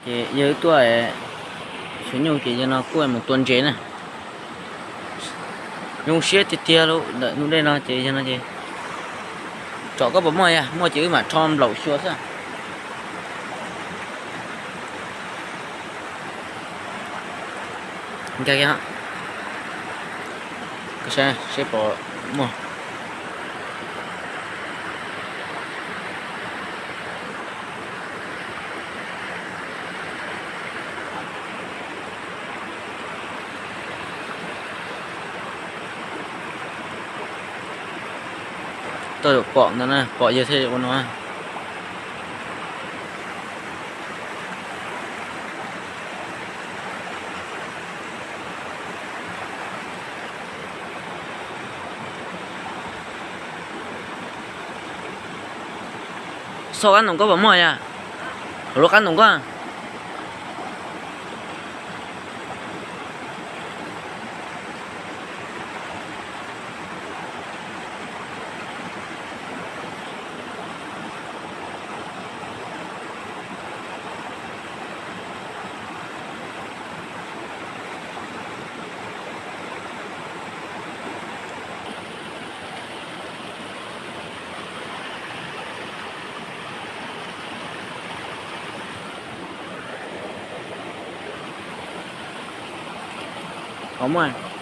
chị dưới tuổi số nhung chị cho nó cuối một tuần chế này nhung xiết thì tia luôn đợi lúc đây nó chị cho nó chị chọn có bấm mồi à mua chữ mà thom lẩu xua sao cái hả cái xe sẽ bỏ mua tôi được bỏ nó nè bỏ giờ thế của nó sau ăn nó có bấm mồi à lúc ăn nó có không à